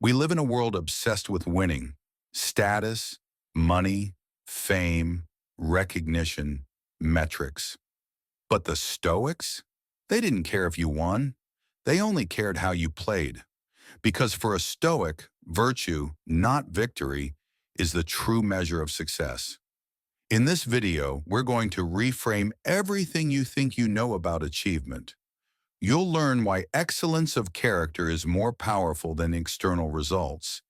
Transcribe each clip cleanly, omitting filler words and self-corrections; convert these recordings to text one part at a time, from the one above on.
We live in a world obsessed with winning, status, money, fame, recognition, metrics. But the Stoics? They didn't care if you won. They only cared how you played. Because for a Stoic, virtue, not victory, is the true measure of success. In this video, we're going to reframe everything you think you know about achievement. You'll learn why excellence of character is more powerful than external results,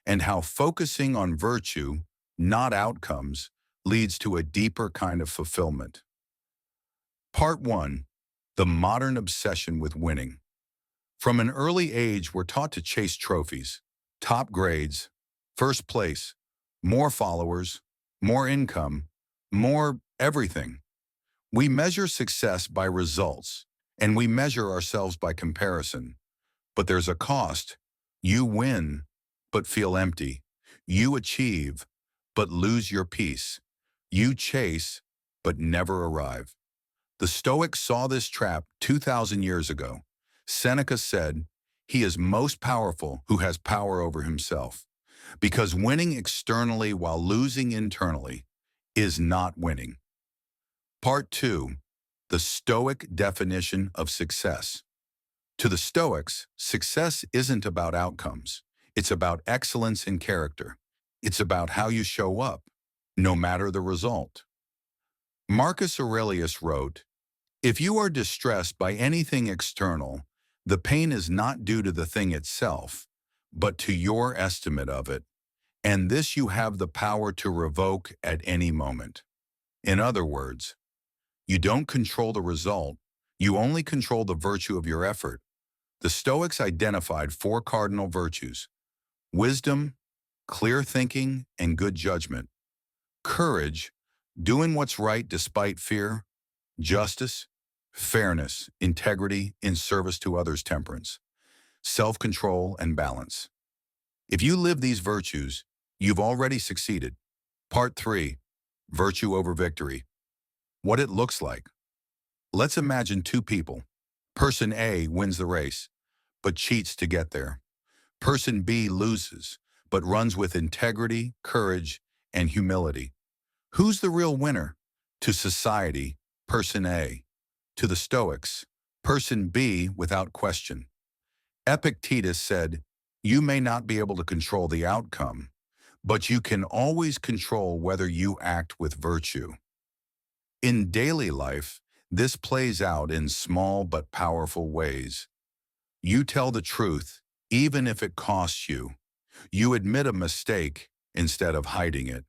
and how focusing on virtue, not outcomes, leads to a deeper kind of fulfillment. Part 1. The modern obsession with winning. From an early age, we're taught to chase trophies, top grades, first place, more followers, more income, more everything. We measure success by results, and we measure ourselves by comparison. But there's a cost. You win, but feel empty. You achieve, but lose your peace. You chase, but never arrive. The Stoics saw this trap 2,000 years ago. Seneca said, "He is most powerful who has power over himself," because winning externally while losing internally is not winning. Part 2. The Stoic definition of success. To the Stoics, success isn't about outcomes. It's about excellence in character. It's about how you show up, no matter the result. Marcus Aurelius wrote, "If you are distressed by anything external, the pain is not due to the thing itself, but to your estimate of it, and this you have the power to revoke at any moment." In other words, you don't control the result, you only control the virtue of your effort. The Stoics identified 4 cardinal virtues: wisdom, clear thinking, and good judgment; courage, doing what's right despite fear; justice, fairness, integrity in service to others; temperance, self-control, and balance. If you live these virtues, you've already succeeded. Part 3. Virtue over victory. What it looks like. Let's imagine 2 people. Person A wins the race, but cheats to get there. Person B loses, but runs with integrity, courage, and humility. Who's the real winner? To society, person A. To the Stoics, person B without question. Epictetus said, "You may not be able to control the outcome, but you can always control whether you act with virtue." In daily life, this plays out in small but powerful ways. You tell the truth, even if it costs you. You admit a mistake instead of hiding it.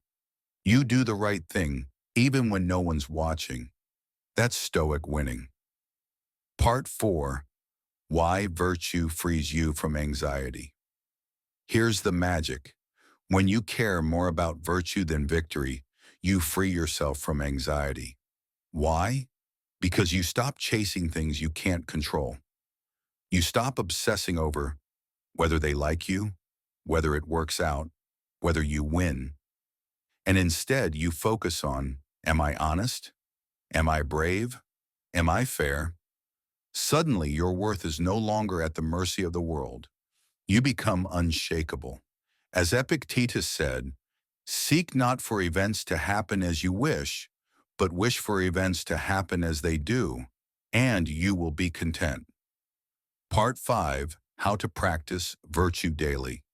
You do the right thing, even when no one's watching. That's Stoic winning. Part 4. Why virtue frees you from anxiety. Here's the magic. When you care more about virtue than victory, you free yourself from anxiety. Why? Because you stop chasing things you can't control. You stop obsessing over whether they like you, whether it works out, whether you win. And instead, you focus on, am I honest? Am I brave? Am I fair? Suddenly, your worth is no longer at the mercy of the world. You become unshakable. As Epictetus said, "Seek not for events to happen as you wish, but wish for events to happen as they do, and you will be content." Part 5. How to practice virtue daily.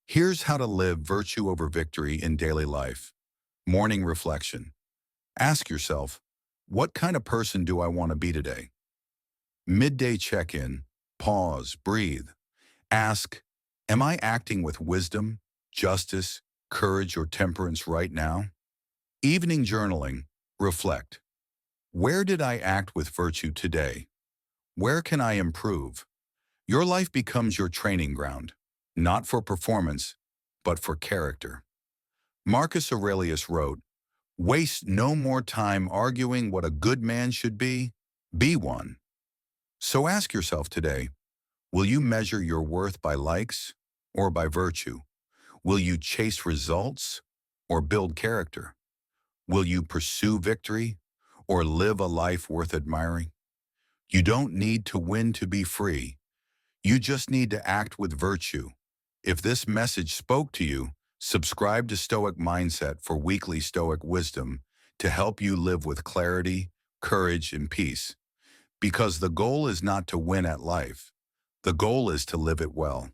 Here's how to live virtue over victory in daily life. Morning reflection. Ask yourself, what kind of person do I want to be today? Midday check-in. Pause, breathe. Ask, am I acting with wisdom, justice, courage, or temperance right now? Evening journaling. Reflect. Where did I act with virtue today? Where can I improve? Your life becomes your training ground, not for performance, but for character. Marcus Aurelius wrote, "Waste no more time arguing what a good man should be one." So ask yourself today, will you measure your worth by likes or by virtue? Will you chase results or build character? Will you pursue victory or live a life worth admiring? You don't need to win to be free. You just need to act with virtue, If this message spoke to you, subscribe to Stoic Mindset for weekly Stoic wisdom to help you live with clarity, courage, and peace. Because the goal is not to win at life. The goal is to live it well.